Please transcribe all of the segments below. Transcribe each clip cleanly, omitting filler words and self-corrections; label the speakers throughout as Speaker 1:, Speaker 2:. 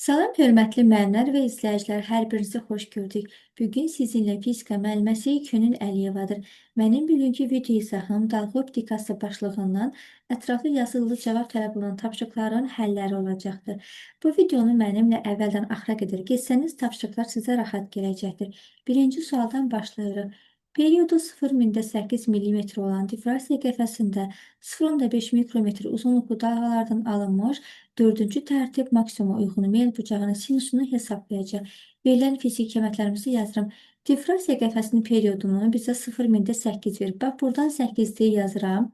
Speaker 1: Salam hörmətli müəllimlər və izləyicilər, hər birinizi xoş gördük. Bugün sizinlə fizika müəlliməsi Könül Əliyevadır. Mənim bugünkü video izahım dalğa optikası başlığından ətraflı yazılı cavab tələb olunan tapşırıqların həlləri olacaqdır. Bu videonu mənimlə əvvəldən axıra qədər geçsəniz tapşırıqlar sizə rahat gələcəkdir. Birinci sualdan başlayırıq. Periodu 0,8 mm olan difraksiya qəfəsində 0,5 mikrometr uzunluqlu dalğalardan alınmış dördüncü tərtib maksimuma uyğun meyl bucağının sinusunu hesablayacaq. Verilən fiziki əməklərimizi yazıram. Difraksiya qəfəsinin periodunu bizə 0,8 verir. Bax, buradan 8-liyi yazıram.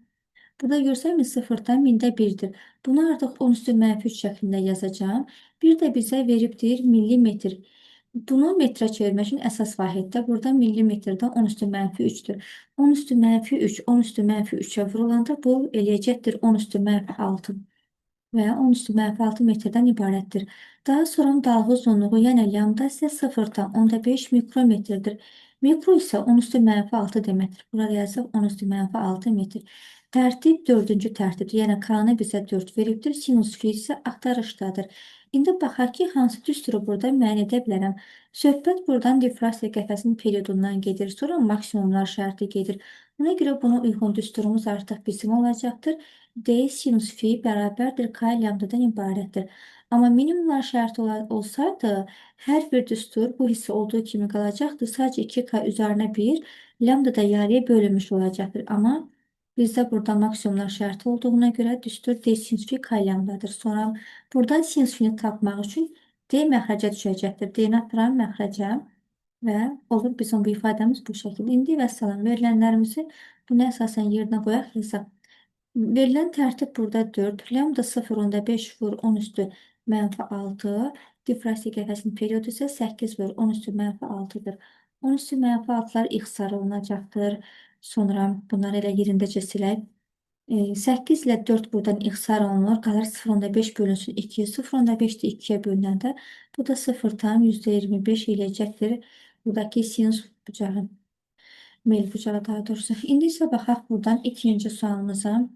Speaker 1: Burada görsənmi 0-dan 1/dir. Bunu artıq 10 üstü -3 şəklində yazacağım. Bir də bizə veribdir millimetr. Bunu metrə çevirmək üçün əsas vahiddə burada millimetrdən 10 üstü -3-dür. 10 üstü -3, 10 üstü -3-ə vurulanda bu eləyəcəkdir 10 üstü -6 və 10 üstü -6 metrdən ibarətdir. Daha sonra dalğa uzunluğu, yəni lambda isə 0-dan 10,5 mikrometrdir. Mikro isə 10 üstü -6 deməkdir. Burada yazıq 10 üstü -6 metr. Tərtib 4-cü tərtibdir. Yəni K-nı bizə 4 veribdir. Sinus fi isə axtarışdadır. İndi baxaq ki, hansı düsturu burada müəyyən edə bilərəm. Söhbət buradan difraksiya qəfəsinin periodundan gedir. Sonra maksimumlar şərti gedir. Buna görə buna uyğun düsturumuz artıq bizim olacaqdır. D sinus fi bərabərdir K lambdadan ibarətdir. Amma minimumlar şərti olsaydı, hər bir düstur bu hissə olduğu kimi qalacaqdır. Sadəcə 2K üzərinə 1 lambda da yarıya bölünmüş olacaqdır. Amma bizdə burada maksimumlar şərti olduğuna görə düstur D sinus fi K lambdadır. Sonra buradan sinus fini tapmaq üçün D məxrəcə düşəcəkdir. D-ni atıram məxrəcə və olur bizim bu ifadəmiz bu şəkildə. İndi və salam verilənlərimizi buna əsasən yerinə qoyaq yazaq. Verilən tərtib burada 4. Lambda 0,5 vur 10 üstü -6. Difraksiya qəfəsinin periodu isə 8 vur 10 üstü -6-dır. 10 üstü -6'lar ixtisar olunacaqdır. Sonra bunları elə yerindəcə silək. 8 ilə 4 buradan ixtisar olunur. Qalır 0,5 bölünsün 2. 0,5-də 2-yə bölünəndə bu da 0,25 eləyəcəkdir. Buradakı sinus bucağı, meyl bucağı daha doğrusu. İndi isə baxaq buradan ikinci sualımıza.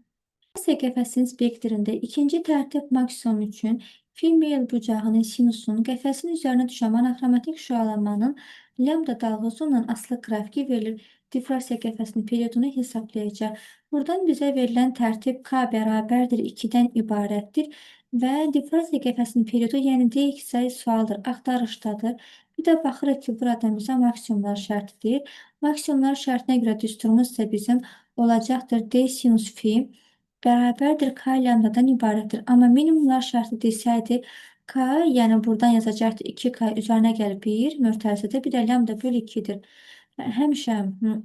Speaker 1: Difraksiya qəfəsinin spektrində ikinci tərtib maksimum üçün fi meyl bucağının sinusunun qəfəsin üzərinə düşən monoxromatik şüalanmanın lambda dalğa uzunluğundan asılı qrafiki verilir. Difraksiya qəfəsinin periodunu hesablayacaq. Buradan bizə verilən tərtib K bərabərdir 2-dən ibarətdir və difraksiya qəfəsinin periodu, yəni D2 sayı sualdır, axtarışdadır. Bir də baxırıq ki, burada bizə maksimumlar şərtidir. Maksimumlar şərtinə görə düsturumuz isə bizim olacaqdır D sinus fi bərabərdir K lambdadan ibarətdir. Amma minimumlar şərti desəydi, K, yəni buradan yazacaqdır 2K üzərinə gəlib 1, mötərizədə bir də lambda bölü 2-dir. Həmişə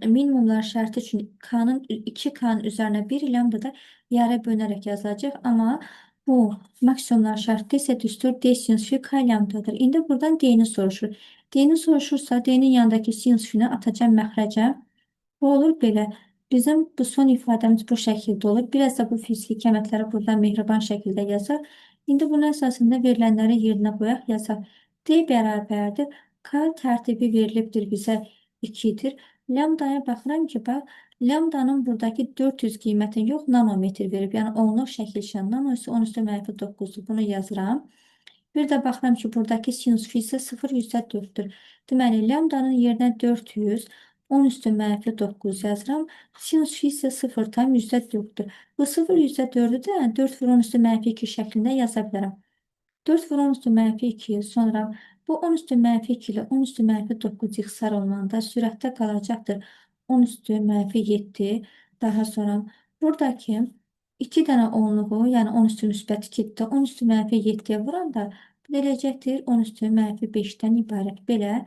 Speaker 1: minimumlar şərti üçün K-nın 2K-nın üzərinə 1 lambda da yarı bölünərək yazılacaq. Amma bu maksimumlar şərti isə düstur D sinus fi K lambdadır. İndi buradan D-ni soruşur. D-ni soruşursa D-nin yanındakı sinus fini atacağım məxrəcə. Bu olur belə. Bizim bu son ifadəmiz bu şəkildə olur. Biraz da bu fiziki əməkləri buradan mehriban şəkildə yazaq. İndi bunun əsasında verilənləri yerinə qoyaq, yazaq. D bərabərdir. K tərtibi verilibdir bizə 2-dir. Lambdaya baxıram ki, bax, lambdanın buradakı 400 qiymətini yox, nanometr verib. Yəni onluq şəkil nano isə 10 üstü -9-dur. Bunu yazıram. Bir də baxıram ki, buradakı sinus fi isə 0,4-dür. Deməli, lambdanın yerinə 400, 10 üstü -9 yazıram. Sinus fi isə 0,4-dür. Bu 0,4-ü də 4 vur 10 üstü -2 şəklində yaza bilərəm. 4 vur 10 üstü -2, sonra bu 10 üstü -2 ilə 10 üstü -9 ixtisar olunanda sürətdə qalacaqdır 10 üstü -7. Daha sonra buradakı 2 dənə onluğu, yəni 10 üstü -2-də 10 üstü -7-yə vuranda bu eləyəcəkdir 10 üstü -5-dən ibarət. Belə.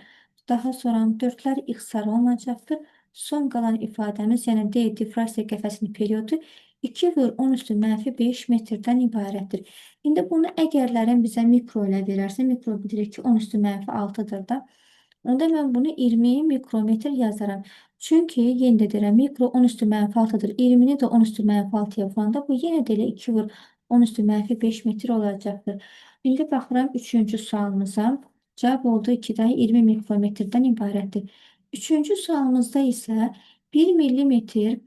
Speaker 1: Daha sonra 4'lər ixtisar olunacaqdır. Son qalan ifadəmiz, yəni D difraksiya qəfəsinin periodu 2 vur 10 üstü -5 metrdən ibarətdir. İndi bunu əgərlərin bizə mikro ilə verərsə, mikro bilirik ki 10 üstü -6-dır da. Onda mən bunu 20 mikrometr yazaram. Çünki yenə də deyirəm, mikro 10 üstü -6-dır. 20-ni də 10 üstü -6-ya vuranda bu yenə də elə 2 vur 10 üstü -5 metr olacaqdır. İndi baxıram 3-cü sualımıza. Cavab oldu 2-də 20 mikrometrdən ibarətdir. 3-cü sualımızda isə 1 millimetr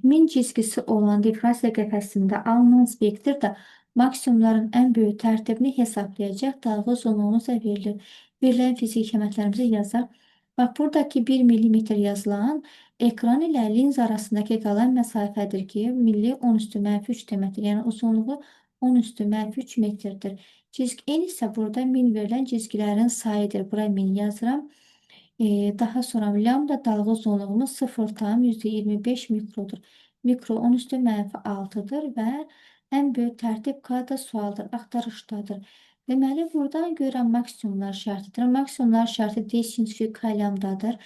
Speaker 1: min cizgisi olan difraksiya qəfəsində alınan spektrdə Maksimumların ən böyük tərtibini hesablayacaq. Dalğa uzunluğumuz da verilir. Verilən fiziki əməklərimizi yazaq. Bax, buradakı 1 millimetr yazılan ekran ilə linza arasındakı qalan məsafədir ki, milli 10 üstü mənfi 3 deməkdir. Yəni uzunluğu 10 üstü mənfi 3 metrdir. Cizgi en isə burada min verilən cizgilərin sayıdır. Bura min yazıram. Daha sonra lambda dalga uzunluğumuz 0,25 mikrodur. Mikro 10 üstü mənfi 6'dır və ən böyük tərtib K da sualdır, axtarışdadır. Deməli, buradan görən maksimumlar şərtidir. Maksimumlar şərti D sinus K lambdadır.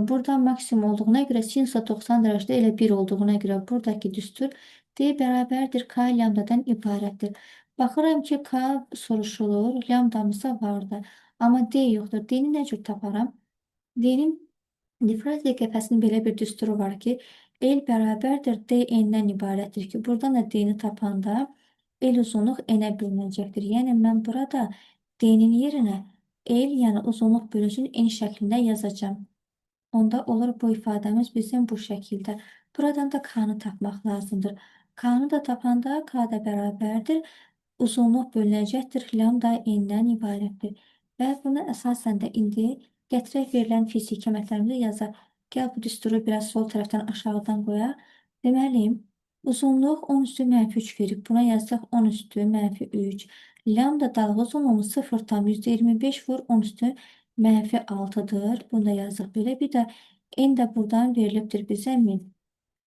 Speaker 1: Burada maksimum olduğuna görə sinus 90 dərəcədə elə 1 olduğuna görə buradakı düstur D bərabərdir K lambdadan ibarətdir. Baxıram ki, K soruşulur, lambdamız da vardı. Amma D yoxdur. D-ni nə cür taparam? D-nin diffraksiya qəfəsinin belə bir düsturu var ki, L bərabərdir D n-dən ibarətdir ki, buradan da D-ni tapanda L uzunluq n-ə bölünəcəkdir. Yəni mən burada D-nin yerinə L, yəni uzunluq bölünsün n şəklində yazacağım. Onda olur bu ifadəmiz bizim bu şəkildə. Buradan da K-nı tapmaq lazımdır. K-nı da tapanda K da bərabərdir. Uzunluq bölünəcəkdir. Lambda n-dən ibarətdir. Və bunu əsasən də indi gətirək verilən fiziki əməklərimizi yazaq. Gəl bu düsturu biraz sol tərəfdən aşağıdan qoyaq. Deməli, uzunluq 10 üstü mənfi 3 verib. Buna yazdıq 10 üstü mənfi 3. Lambda dalğa uzunluğumuz 0,25 vur 10 üstü mənfi 6'dır. Bunu da yazdıq belə. Bir də n də buradan verilibdir bizə 1000.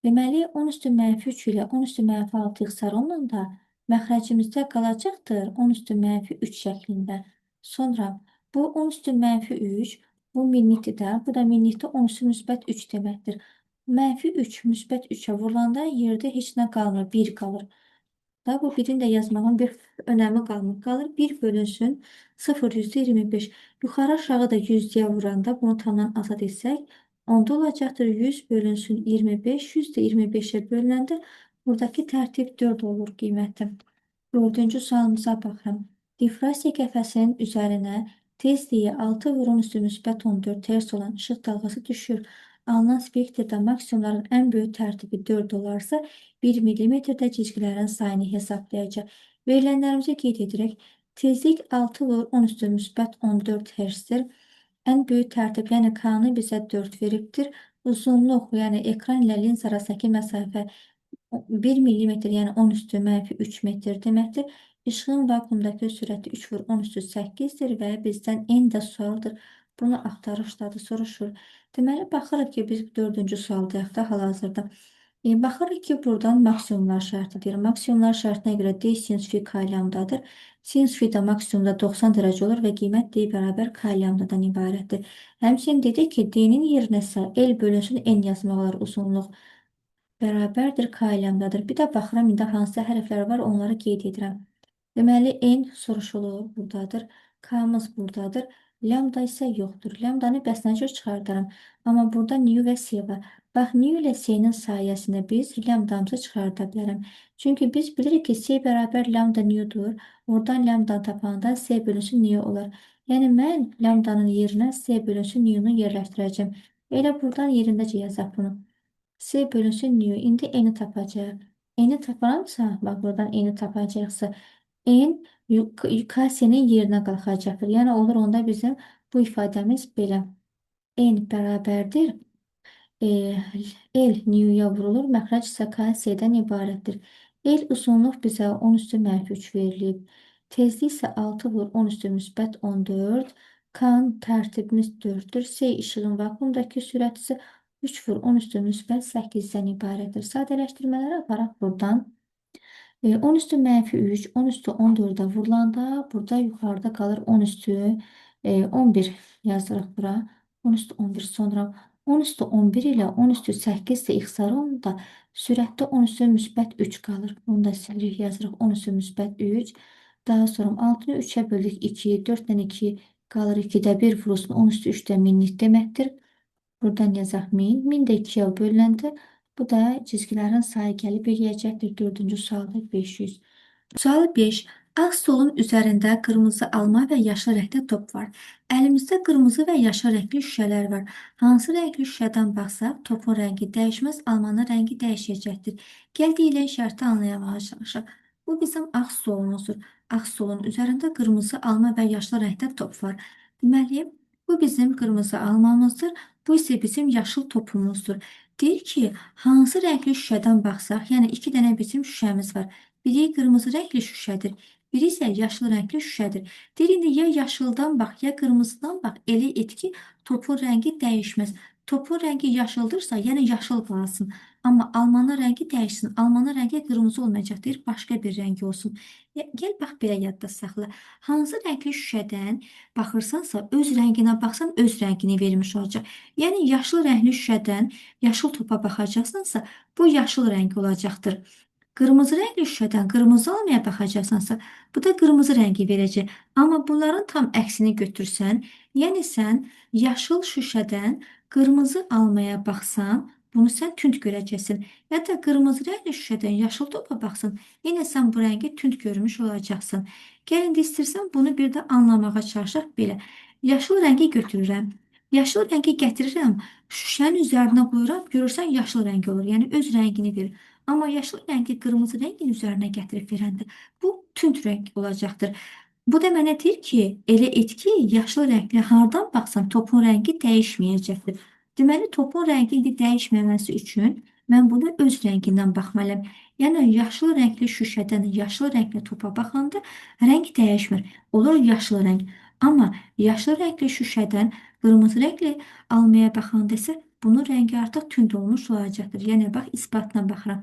Speaker 1: Deməli, 10 üstü mənfi 3 ilə 10 üstü mənfi 6 ixtisar olunanda məxrəcimizdə qalacaqdır 10 üstü mənfi 3 şəklində. Sonra bu 10 üstü mənfi 3, bu minlikdir də, bu da minlikdə 10 üstü müsbət 3 deməkdir. Mənfi 3 müsbət 3'ə vurulanda yerdə heç nə qalmır, 1 qalır. Da bu birin də yazmağın bir önəmi qalır. 1 bölünsün 0,25. Yuxarı aşağı da 100'ye vuranda bunu tamdan azad etsək, onda olacaqdır 100 bölünsün 25. 100 də 25'e bölünəndə buradakı tərtib 4 olur qiymətim. Dördüncü sualımıza baxın. Diffraksiya qəfəsinin üzərinə tezliyi 6 vurun üstü müsbət 14 ters olan işıq dalğası düşür. Alınan spektrdə maksimumların ən böyük tərtibi 4 olarsa, 1 millimetrdə cizgilərin sayını hesablayacaq. Verilənlərimizi qeyd edirək. Tezlik 6 vur 10 üstü müsbət 14 Hz-dir. Ən böyük tərtib, yəni K-nı bizə 4 veribdir. Uzunluq, yəni ekran ilə lins arasındakı məsafə 1 millimetr, yəni 10 üstü mənfi 3 metr deməkdir. İşığın vakuumdakı sürəti 3 vur 10 üstü 8'dir və bizdən n də sualdır. Bunu axtarışdadır, soruşur. Deməli, baxırıq ki, biz 4-cü sualdayıq da hal-hazırda. Baxırıq ki, buradan maksimumlar şərtidir. Maksimumlar şərtinə görə D sinus F K lambdadır. Sinus F də maksimumda 90 dərəcə olur və qiymət D bərabər K lambdadan ibarətdir. Həmçinin dedik ki, D-nin yerinə isə L bölünsün n yazmaq olar, uzunluq bərabərdir K lambdadır. Bir də baxıram, indi hansı hərflər var, onları qeyd edirəm. Deməli, n soruşulur, buradadır. K-mız buradadır. Lambda isə yoxdur. Lambdanı bəs necə çıxardaram? Amma burada nu və s var. Bax, nu ilə s-nin sayəsində biz lambdamızı çıxarda bilərəm. Çünki biz bilirik ki, s bərabər lambda nudur. Oradan lambda tapanda s bölünsün nu olar. Yəni, mən lambdanın yerinə s bölünsün nu-nu yerləşdirəcəm. Elə buradan yerindəcə yazaq bunu. S bölünsün nu. İndi n-i tapacaq. N-i taparamsa, bax buradan n-i tapacaqsa, n K-nin yerinə qalxacaqdır. Yəni olur onda bizim bu ifadəmiz belə. N bərabərdir. L nu-ya vurulur. Məxrəc isə K-dən ibarətdir. L uzunluq bizə 10 üstü mənfi 3 verilib. Tezlik isə 6 vur 10 üstü müsbət 14. K-nın tərtibimiz 4'dür. S işığın vakuumdakı sürəti isə 3 vur 10 üstü müsbət 8'dən ibarətdir. Sadələşdirmələri aparaq buradan. 10 üstü mənfi 3, 10 üstü 14'ə vurulanda burada yuxarıda qalır 10 üstü 11 yazırıq bura. 10 üstü 11, sonra 10 üstü 11 ilə 10 üstü 8 isə ixtisar olunanda sürətdə 10 üstü müsbət 3 qalır. Bunu da silirik, yazırıq 10 üstü müsbət 3. Daha sonra 6'nı 3'ə böldük 2, 4 ilə 2 qalır 2'də 1 vurulsun 10 üstü 3'də minlik deməkdir. Buradan yazaq 1000. 1000 də 2'yə bölüləndə bu da cizgilərin sayı gəlib eləyəcəkdir. 4-cü sualda 500. Sual 5. Ağ stolun üzərində qırmızı, alma və yaşıl rəngdə top var. Əlimizdə qırmızı və yaşıl rəngli şüşələr var. Hansı rəngli şüşədən baxsaq, topun rəngi dəyişməz, almanın rəngi dəyişəcəkdir. Gəl deyilən şərti anlayamağa çalışaq. Bu bizim ağ stolumuzdur. Ağ stolun üzərində qırmızı, alma və yaşlı rəngdə top var. Deməli, bu bizim qırmızı almamızdır. Bu isə bizim yaşıl topumuzdur. Deyir ki, hansı rəngli şüşədən baxsaq, yəni iki dənə bizim şüşəmiz var. Biri qırmızı rəngli şüşədir, biri isə yaşlı rəngli şüşədir. Deyir, indi ya yaşıldan bax, ya qırmızıdan bax, elə et ki, topun rəngi dəyişməz. Topun rəngi yaşıldırsa, yəni yaşıl qalsın. Amma almanın rəngi dəyişsin. Almanın rəngi qırmızı olmayacaq, deyir, başqa bir rəng olsun. Gəl bax belə yadda saxla. Hansı rəngli şüşədən baxırsansa, öz rənginə baxsan, öz rəngini vermiş olacaq. Yəni yaşıl rəngli şüşədən yaşıl topa baxacaqsansa, bu yaşıl rəng olacaqdır. Qırmızı rəngli şüşədən qırmızı almaya baxacaqsansa, bu da qırmızı rəngi verəcək. Amma bunların tam əksini götürsən, yəni sən yaşıl şüşədən qırmızı almaya baxsan, bunu sən tünd görəcəksən. Ya da qırmızı rəngli şüşədən yaşıl topa baxsan, yenə sən bu rəngi tünd görmüş olacaqsan. Gəl indi istərsən bunu bir də anlamağa çalışaq belə. Yaşıl rəngi götürürəm. Yaşıl rəngi gətirirəm, şüşənin üzərinə qoyuram, görürsən yaşıl rəngi olur. Yəni öz rəngini verir. Amma yaşıl rəngi qırmızı rəngin üzərinə gətirib verəndə bu tünd rəng olacaqdır. Bu da mənə deyir ki, elə et ki, yaşıl rəngli hardan baxsan topun rəngi dəyişməyəcəkdir. Deməli, topun rəngi indi dəyişməməsi üçün mən bunu öz rəngindən baxmalıyam. Yəni, yaşıl rəngli şüşədən yaşıl rəngli topa baxanda rəng dəyişmir. Olur yaşıl rəng. Amma yaşıl rəngli şüşədən qırmızı rəngli almaya baxanda isə bunun rəngi artıq tünd olmuş olacaqdır. Yəni, bax, isbatına baxıram.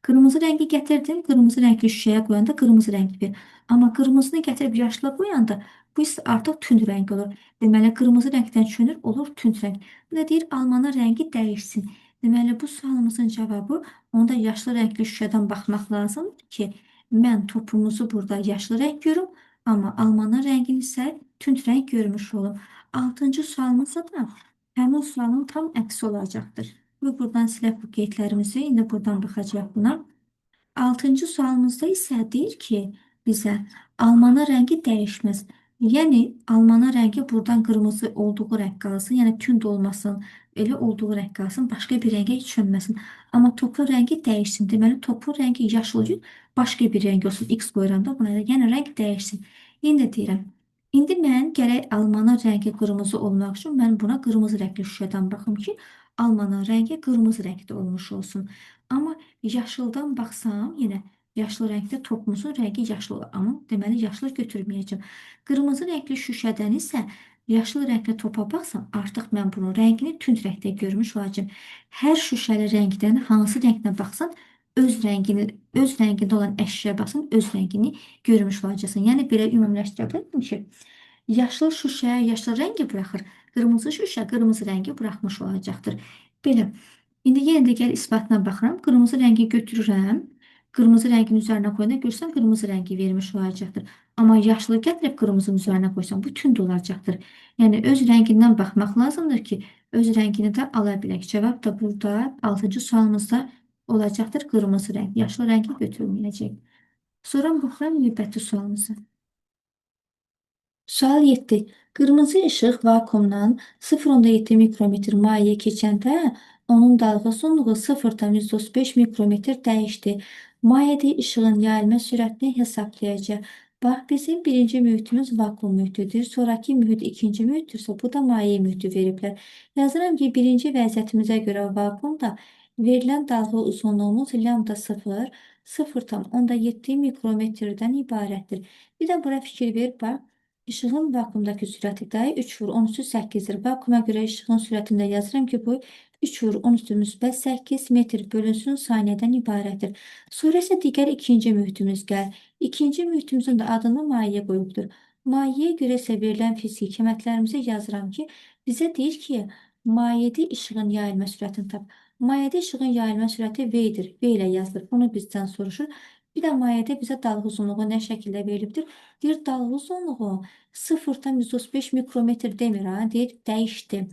Speaker 1: Qırmızı rəngi gətirdim, qırmızı rəngli şüşəyə qoyanda qırmızı rəngi verir. Amma qırmızını gətirib yaşla qoyanda bu isə artıq tünd rəng olur. Deməli, qırmızı rəngdən çönür, olur tünd rəng. Bu da deyir, almanın rəngi dəyişsin. Deməli, bu sualımızın cavabı onda yaşlı rəngli şüşədən baxmaq lazımdır ki, mən topumuzu burada yaşlı rəng görüm, amma almanın rəngini isə tünd rəng görmüş olum. 6-cı sualımızda da həmin sualın tam əksi olacaqdır. Və buradan silək bu qeydlərimizi. İndi buradan baxacaq buna. 6-cı sualımızda isə deyir ki, bizə almanın rəngi dəyişməz. Yəni, almanın rəngi buradan qırmızı olduğu rəng qalsın, yəni tünd olmasın, elə olduğu rəng qalsın, başqa bir rəngə heç çönməsin. Amma topun rəngi dəyişsin. Deməli, topun rəngi yaşıl gün başqa bir rəng olsun. X qoyuram da buna, yəni rəng dəyişsin. İndi deyirəm, indi mən gərək almanın rəngi qırmızı olmaq üçün mən buna qırmızı rəngli şüşədən baxım ki, almanın rəngi qırmızı rəngdə olmuş olsun. Amma yaşıldan baxsam, yenə yaşlı rəngdə topumuzun rəngi yaşlı olur. Amma deməli yaşlı götürməyəcəm. Qırmızı rəngli şüşədən isə yaşlı rəngli topa baxsam, artıq mən bunun rəngini tünd rəngdə görmüş olacağım. Hər şüşəli rəngdən hansı rənglə baxsan, öz rəngində olan əşyaya baxsan, öz rəngini görmüş olacaqsan. Yəni belə ümumiləşdirə bilərəm ki, yaşlı şüşə yaşlı rəngi buraxır, qırmızı şüşə qırmızı rəngi buraxmış olacaqdır. Belə. İndi yenə də gəl isbatına baxıram. Qırmızı rəngi götürürəm. Qırmızı rəngin üzərinə qoyanda görsən qırmızı rəngi vermiş olacaqdır. Amma yaşlı gətirib qırmızının üzərinə qoysam bu tünd olacaqdır. Yəni öz rəngindən baxmaq lazımdır ki, öz rəngini də ala bilək. Cavab da burada 6-cı sualımızda olacaqdır qırmızı rəng. Yaşlı rəngi götürülməyəcək. Sonra baxıram növbəti sualımıza. Sual 7. Qırmızı işıq vakuumdan 0,7 mikrometr maye keçəndə onun dalğa uzunluğu 0,35 mikrometr dəyişdi. Mayədə işığın yayılma sürətini hesablayacaq. Bax, bizim birinci mühitimiz vakuum mühitidir. Sonraki mühit ikinci mühitdirsə, bu da maye mühiti veriblər. Yazıram ki, birinci vəziyyətimizə görə vakuumda verilən dalğa uzunluğumuz lambda 0, 0,7 mikrometrdən ibarətdir. Bir də bura fikir ver, bax. İşığın vakuumdakı sürəti də 3/10⁸dir. Vakuuma görə işığın sürətində yazıram ki, bu 3/10⁸8 metr bölünsün saniyədən ibarətdir. Sonra isə digər ikinci mühitimiz gəlir. İkinci mühitimizin də adını maye qoyubdur. Mayeye görə isə verilən fiziki kəmətlərimizi yazıram ki, bizə deyir ki, mayede işığın yayılma sürətini tap. Mayede işığın yayılma sürəti V-dir. V ilə yazılır. Bunu bizdən soruşur. Bir də mayədə bizə dalğa uzunluğu nə şəkildə verilibdir? Deyir, dalğa uzunluğu 0,35 mikrometr demir, ha? Deyir, dəyişdi.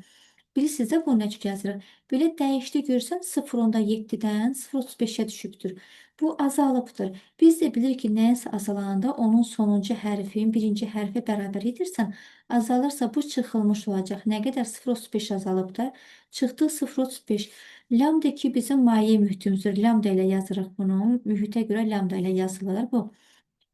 Speaker 1: Bilirsiniz də bu nə cür yazılır? Belə dəyişdi görsən 0,7-dən 0,35-ə düşübdür. Bu azalıbdır. Biz də bilirik ki, nəyəsə azalanda onun sonuncu hərfin birinci hərfə bərabər edirsən, azalırsa bu çıxılmış olacaq. Nə qədər 0,35 azalıbdır? Çıxdı 0,35. Lambda 2 bizim maye mühitimizdir. Lambda ilə yazırıq bunu. Mühitə görə lambda ilə yazılır bu.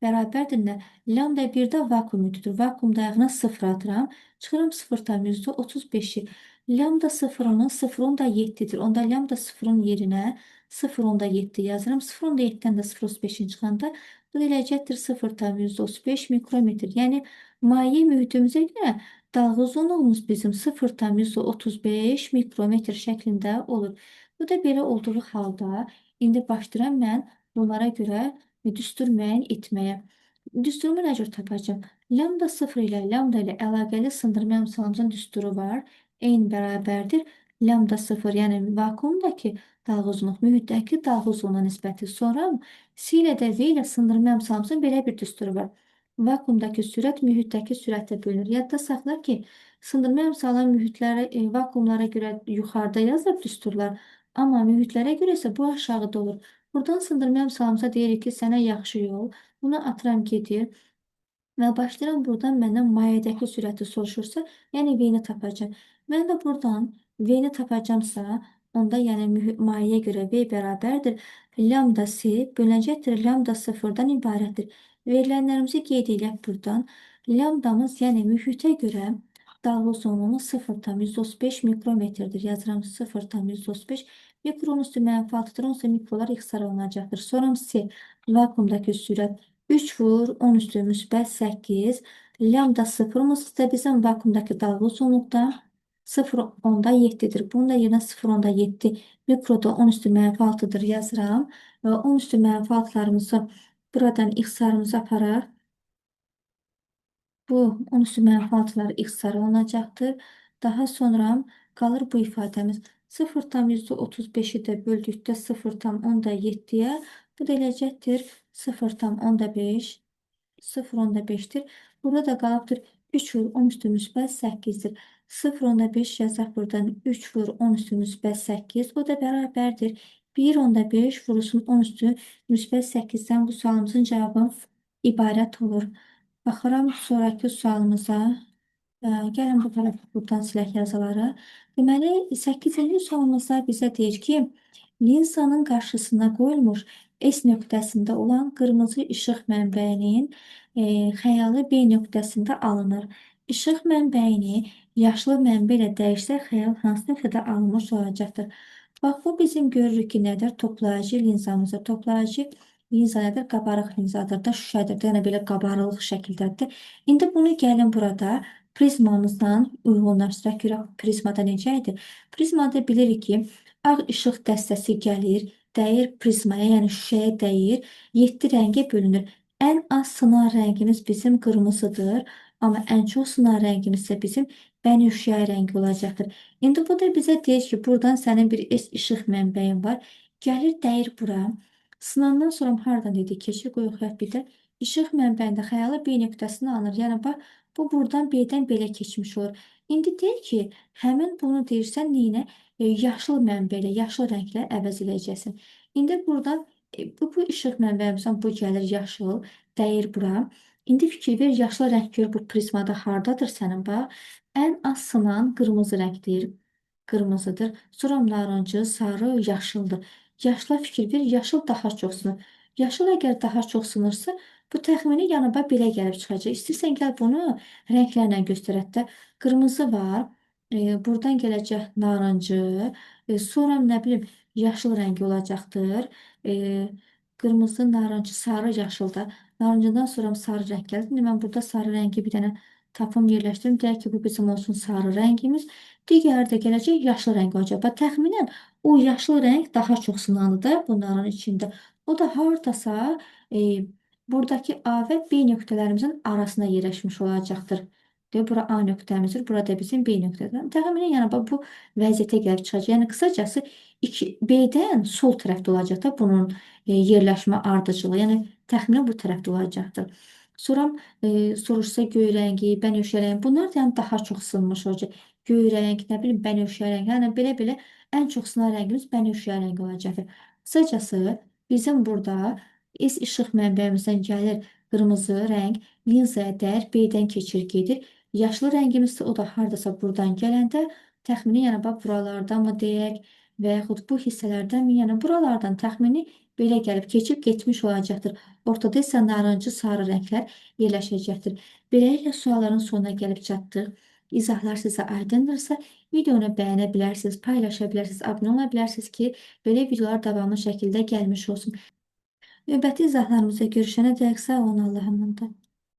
Speaker 1: Bərabərdir nə? Lambda 1 də vakuum mühitidir. Vakuum dayağına 0 atıram. Çıxıram 0,35'i. Lambda 0'ımın 0,7'dir. Onda lambda 0'ın yerinə 0,7 yazıram. 0,7'dən də 0,35'in çıxanda bu da eləcəkdir 0,35 mikrometr. Yəni maye mühitimizə görə dalğa uzunluğumuz bizim 0,35 mikrometr şəklində olur. Bu da belə olduğu halda indi başlayıram mən bunlara görə düstur müəyyən etməyə. Düsturumu nə cür tapacağım? Lambda 0 ilə lambda ilə əlaqəli sındırma əmsalımızın düsturu var. Eyni bərabərdir. Lambda 0, yəni vakuumdakı dalğa uzunluq mühitdəki dalğa uzunluğuna nisbəti. Sonra C ilə də V ilə sındırma əmsalımızın belə bir düsturu var. Vakuumdakı sürət mühitdəki sürətlə bölünür. Yadda saxla ki, sındırma əmsalı mühitlərə, vakuumlara görə yuxarıda yazılıb düsturlar. Amma mühitlərə görə isə bu aşağıda olur. Buradan sındırma əmsalımıza deyirik ki, sənə yaxşı yol. Bunu atıram gedir. Və başlayıram buradan məndən mayədəki sürəti soruşursa, yəni V-ni tapacağam. Mən də buradan V-ni tapacamsa, onda yəni mayeyə görə V bərabərdir. Lambda C bölünəcəkdir lambda 0-dan ibarətdir. Verilənlərimizi qeyd edək buradan. Lambdamız, yəni mühitə görə dalğa uzunluğumuz 0,35 mikrometrdir. Yazıram 0,35. Mikronun üstü mənfi 6-dır, onsa mikrolar ixtisar olunacaqdır. Sonra C vakuumdakı sürət 3 vur 10 üstü müsbət 8. Lambda 0'ımız da bizim vakuumdakı dalğa uzunluqda 0,7'dir. Bunun da yerinə 0,7 mikroda 10 üstü mənfi 6'dır yazıram. Və 10 üstü mənfi 6'larımızı buradan ixtisarımıza aparar. Bu 10 üstü mənfi 6'lar ixtisar olunacaqdır. Daha sonra qalır bu ifadəmiz. 0,35'i də böldükdə 0,7'yə bu da eləcəkdir 0,5 0,5'tir. Burada da qalıbdır 3 vur 10 üstü müsbət 8'dir. 0,5 yazaq buradan 3 vur 10 üstü müsbət 8. O da bərabərdir. 1,5 vurulsun 10 üstü müsbət 8'dən bu sualımızın cavabı ibarət olur. Baxıram sonraki sualımıza. Gəlin bu tərəfə buradan silək yazıları. Deməli, 8-ci sualımızda bizə deyir ki, linzanın qarşısına qoyulmuş S nöqtəsində olan qırmızı işıq mənbəyinin xəyalı B nöqtəsində alınır. İşıq mənbəyini yaşlı mənbə ilə dəyişsək, xəyal hansı nöqtədə alınmış olacaqdır? Bax, bu bizim görürük ki, nədir? Toplayıcı linzamızdır. Toplayıcı linza nədir? Qabarıq linzadır da, şüşədir də, yəni belə qabarıq şəkildədir. İndi bunu gəlin burada prizmamızdan uyğunlaşdıraq. Görək prizmada necə idi? Prizmada bilirik ki, ağ işıq dəstəsi gəlir, dəyir prizmaya, yəni şüşəyə dəyir, 7 rəngə bölünür. Ən az sınan rəngimiz bizim qırmızıdır, amma ən çox sınan rəngimiz isə bizim bənövşəyi rəngi olacaqdır. İndi bu da bizə deyir ki, buradan sənin bir işıq mənbəyin var, gəlir dəyir bura. Sınandan sonra haradan dedik? Keçir, qoyuq bir də işıq mənbəyində xəyalı B nöqtəsini alır. Yəni, bax, bu buradan B-dən belə keçmiş olur. İndi deyir ki, həmin bunu deyirsən neyinə? Yaşıl mənbə ilə, yaşıl rənglə əvəz edəcəksin. İndi buradan bu işıq mənbəyimizdən bu gəlir yaşıl, dəyir bura. İndi fikir ver, yaşıl rəng gör bu prizmada hardadır sənin? Bax, ən az sınan qırmızı rəngdir. Qırmızıdır. Sonra narıncı, sarı, yaşıldır. Yaşla fikir ver, yaşıl daha çox sınır. Yaşıl əgər daha çox sınırsa, bu təxmini yanıba belə gəlib çıxacaq. İstəyirsən gəl bunu rənglərlə göstərək də. Qırmızı var, buradan gələcək narıncı, sonra nə bilim yaşıl rəngi olacaqdır. Qırmızı, narıncı, sarı, yaşıl da. Narıncıdan sonra sarı rəng gəlir. İndi mən burada sarı rəngi bir dənə tapım yerləşdirim. Deyək ki, bu bizim olsun sarı rəngimiz. Digəri də gələcək yaşlı rəng olacaq. Bax, təxminən o yaşlı rəng daha çox sınanıdır bunların içində. O da hardasa buradakı A və B nöqtələrimizin arasında yerləşmiş olacaqdır. Deyək, bura A nöqtəmizdir, burada bizim B nöqtədir. Təxminən yəni bu vəziyyətə gəlib çıxacaq. Yəni qısacası B-dən sol tərəfdə olacaq da bunun yerləşmə ardıcılığı. Yəni təxminən bu tərəfdə olacaqdır. Sonra soruşsa göy rəngi, bənövşə rəngi, bunlar da yəni daha çox sınmış olacaq. Göy rəng, nə bilim bənövşə rəngi, yəni belə-belə ən çox sınan rəngimiz bənövşə rəngi olacaqdır. Qısacası bizim burada S işıq mənbəyimizdən gəlir qırmızı rəng, linzaya dəyər B-dən keçir gedir. Yaşlı rəngimiz isə o da hardasa buradan gələndə təxmini yəni bax buralardan mı deyək, və yaxud bu hissələrdənmi? Yəni buralardan təxmini belə gəlib keçib getmiş olacaqdır. Ortada isə narıncı sarı rənglər yerləşəcəkdir. Beləliklə sualların sonuna gəlib çatdıq. İzahlar sizə aydındırsa, videonu bəyənə bilərsiniz, paylaşa bilərsiniz, abunə ola bilərsiniz ki, belə videolar davamlı şəkildə gəlmiş olsun. Növbəti izahlarımızda görüşənədək sağ olun, Allah'a emanet olun.